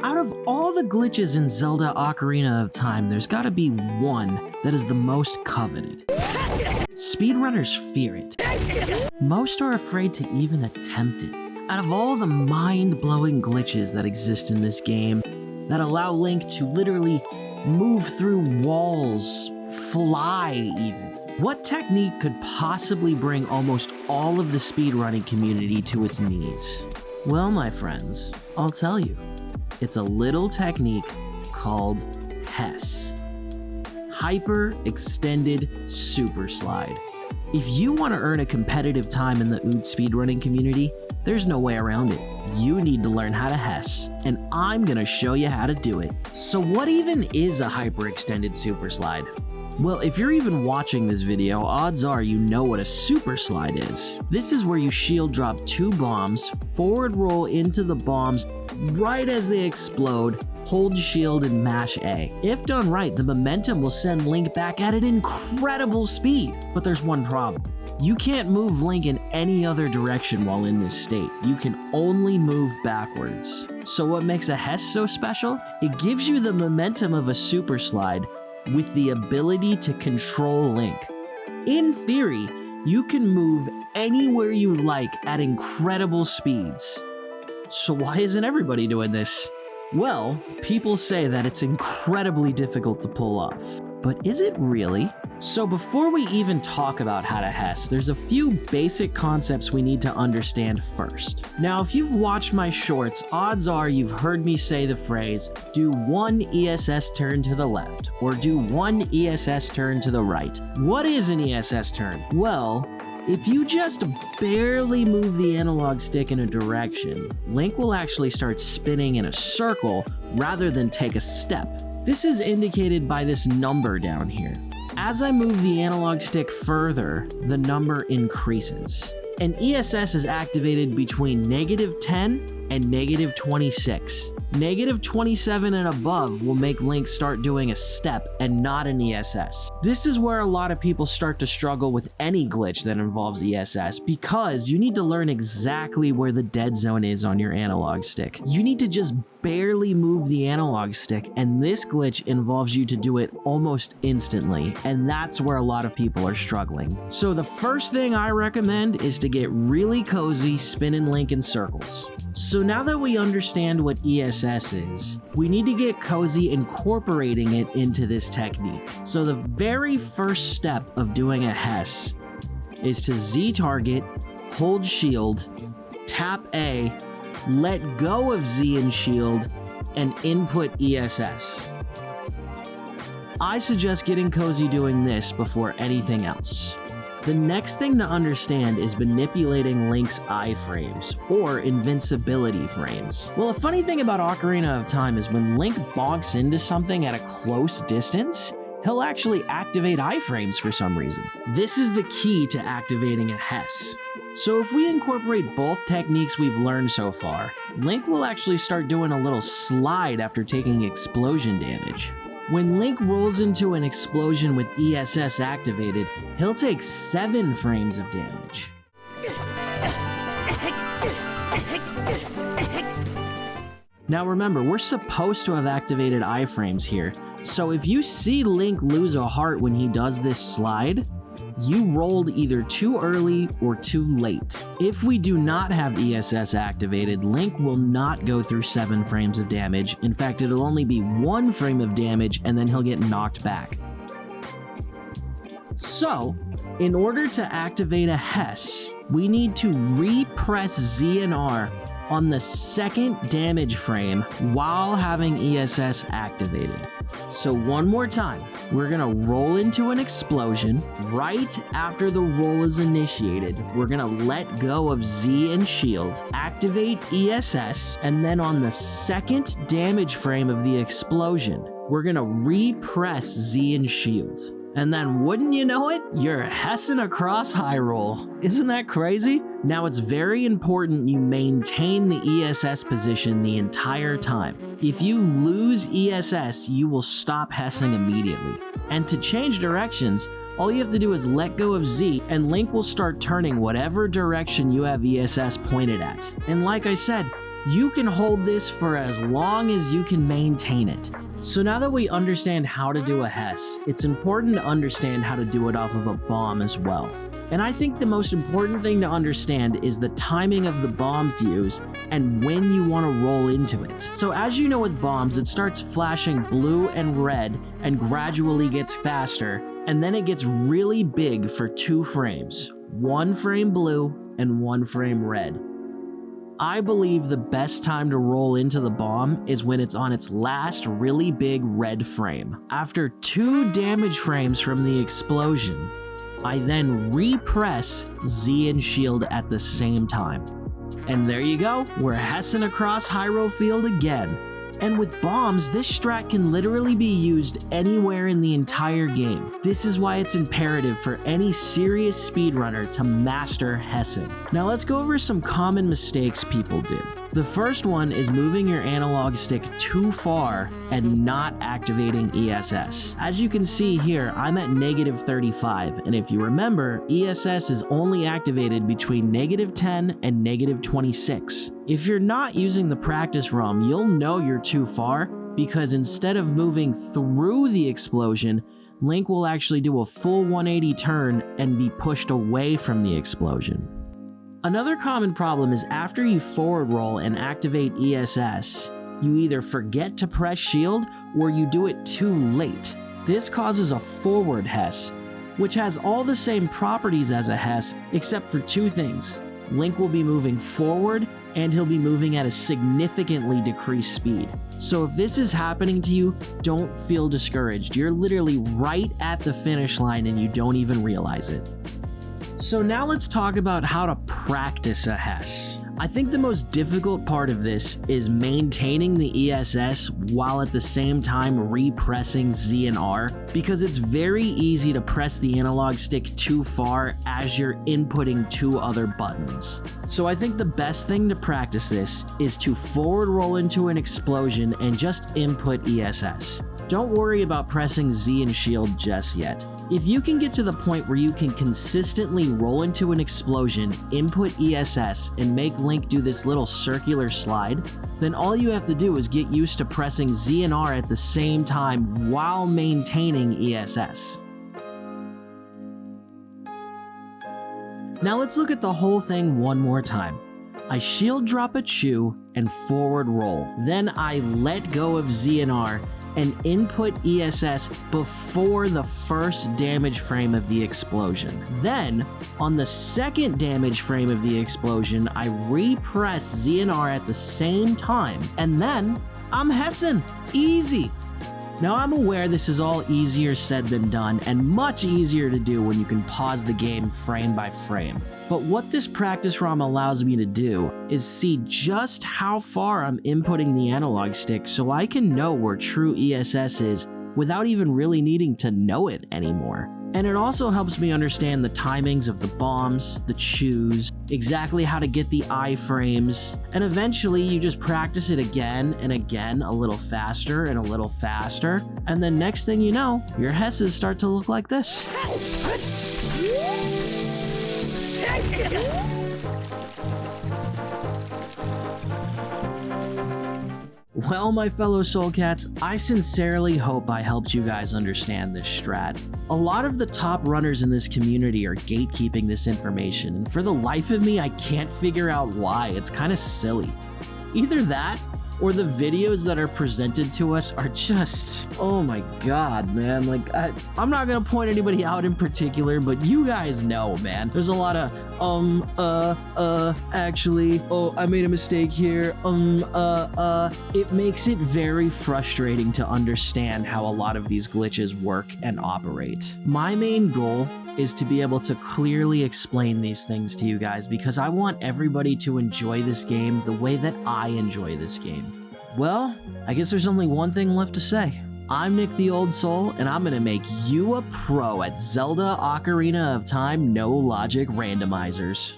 Out of all the glitches in Zelda Ocarina of Time, there's gotta be one that is the most coveted. Speedrunners fear it. Most are afraid to even attempt it. Out of all the mind-blowing glitches that exist in this game that allow Link to literally move through walls, fly even, what technique could possibly bring almost all of the speedrunning community to its knees? Well, my friends, I'll tell you. It's a little technique called Hess. Hyper Extended Super Slide. If you want to earn a competitive time in the OOD speedrunning community, there's no way around it. You need to learn how to Hess, and I'm gonna show you how to do it. So what even is a Hyper Extended Super Slide? Well, if you're even watching this video, odds are you know what a super slide is. This is where you shield drop 2 bombs, forward roll into the bombs right as they explode, hold shield and mash A. If done right, the momentum will send Link back at an incredible speed. But there's one problem. You can't move Link in any other direction while in this state. You can only move backwards. So what makes a Hess so special? It gives you the momentum of a super slide with the ability to control Link. In theory, you can move anywhere you like at incredible speeds. So why isn't everybody doing this? Well, people say that it's incredibly difficult to pull off. But is it really? So before we even talk about how to Hess, there's a few basic concepts we need to understand first. Now, if you've watched my shorts, odds are you've heard me say the phrase, do 1 ESS turn to the left, or do 1 ESS turn to the right. What is an ESS turn? Well, if you just barely move the analog stick in a direction, Link will actually start spinning in a circle rather than take a step. This is indicated by this number down here. As I move the analog stick further, the number increases. And ESS is activated between -10 and -26. -27 and above will make Link start doing a step and not an ESS. This is where a lot of people start to struggle with any glitch that involves ESS because you need to learn exactly where the dead zone is on your analog stick. You need to just barely move the analog stick, and this glitch involves you to do it almost instantly, and that's where a lot of people are struggling. So the first thing I recommend is to get really cozy spinning Link in circles. So now that we understand what ESS is, we need to get cozy incorporating it into this technique. So the very first step of doing a Hess is to Z target, hold shield, tap A, let go of Z and shield, and input ESS. I suggest getting cozy doing this before anything else. The next thing to understand is manipulating Link's iframes, or invincibility frames. Well, a funny thing about Ocarina of Time is when Link bonks into something at a close distance, he'll actually activate iframes for some reason. This is the key to activating a Hess. So if we incorporate both techniques we've learned so far, Link will actually start doing a little slide after taking explosion damage. When Link rolls into an explosion with ESS activated, he'll take 7 frames of damage. Now remember, we're supposed to have activated iframes here, so if you see Link lose a heart when he does this slide, you rolled either too early or too late. If we do not have ESS activated, Link will not go through 7 frames of damage. In fact, it'll only be 1 frame of damage and then he'll get knocked back. So, in order to activate a Hess, we need to repress Z and R on the 2nd damage frame while having ESS activated. So one more time, we're gonna roll into an explosion. Right after the roll is initiated, we're gonna let go of Z and shield, activate ESS, and then on the 2nd damage frame of the explosion, we're gonna repress Z and shield. And then wouldn't you know it, you're hessing across high roll. Isn't that crazy? Now it's very important you maintain the ESS position the entire time. If you lose ESS, you will stop hessing immediately. And to change directions, all you have to do is let go of Z and Link will start turning whatever direction you have ESS pointed at. And like I said, You can hold this for as long as you can maintain it. So now that we understand how to do a Hess, it's important to understand how to do it off of a bomb as well. And I think the most important thing to understand is the timing of the bomb fuse and when you want to roll into it. So as you know with bombs, it starts flashing blue and red and gradually gets faster, and then it gets really big for 2 frames. 1 frame blue and 1 frame red. I believe the best time to roll into the bomb is when it's on its last really big red frame. After 2 damage frames from the explosion, I then repress Z and shield at the same time. And there you go, we're hessing across Hyrule Field again. And with bombs, this strat can literally be used anywhere in the entire game. This is why it's imperative for any serious speedrunner to master hessing. Now let's go over some common mistakes people do. The first one is moving your analog stick too far and not activating ESS. As you can see here, I'm at -35, and if you remember, ESS is only activated between -10 and -26. If you're not using the practice ROM, you'll know you're too far because instead of moving through the explosion, Link will actually do a full 180 turn and be pushed away from the explosion. Another common problem is after you forward roll and activate ESS, you either forget to press shield or you do it too late. This causes a forward Hess, which has all the same properties as a Hess except for 2 things. Link will be moving forward and he'll be moving at a significantly decreased speed. So if this is happening to you, don't feel discouraged. You're literally right at the finish line and you don't even realize it. So now let's talk about how to practice a Hess. I think the most difficult part of this is maintaining the ESS while at the same time repressing Z and R, because it's very easy to press the analog stick too far as you're inputting 2 other buttons. So I think the best thing to practice this is to forward roll into an explosion and just input ESS. Don't worry about pressing Z and shield just yet. If you can get to the point where you can consistently roll into an explosion, input ESS, and make Link do this little circular slide, then all you have to do is get used to pressing Z and R at the same time while maintaining ESS. Now let's look at the whole thing one more time. I shield drop a chew and forward roll. Then I let go of Z and R and input ESS before the first damage frame of the explosion. Then, on the second damage frame of the explosion, I repress Z and R at the same time, and then I'm hessing. Easy. Now I'm aware this is all easier said than done, and much easier to do when you can pause the game frame by frame. But what this practice ROM allows me to do is see just how far I'm inputting the analog stick so I can know where true ESS is without even really needing to know it anymore. And it also helps me understand the timings of the bombs, the chews, exactly how to get the iframes, and eventually you just practice it again and again, a little faster and a little faster, and then next thing you know, your Hesses start to look like this. Well, my fellow Soul Katz, I sincerely hope I helped you guys understand this strat. A lot of the top runners in this community are gatekeeping this information, and for the life of me, I can't figure out why. It's kind of silly. Either that, or the videos that are presented to us are just, oh my god, man. Like, I'm not gonna point anybody out in particular, but you guys know, man. There's a lot of, actually, oh, I made a mistake here, It makes it very frustrating to understand how a lot of these glitches work and operate. My main goal is to be able to clearly explain these things to you guys because I want everybody to enjoy this game the way that I enjoy this game. Well, I guess there's only one thing left to say. I'm Nick the Old Soul, and I'm gonna make you a pro at Zelda Ocarina of Time No Logic Randomizers.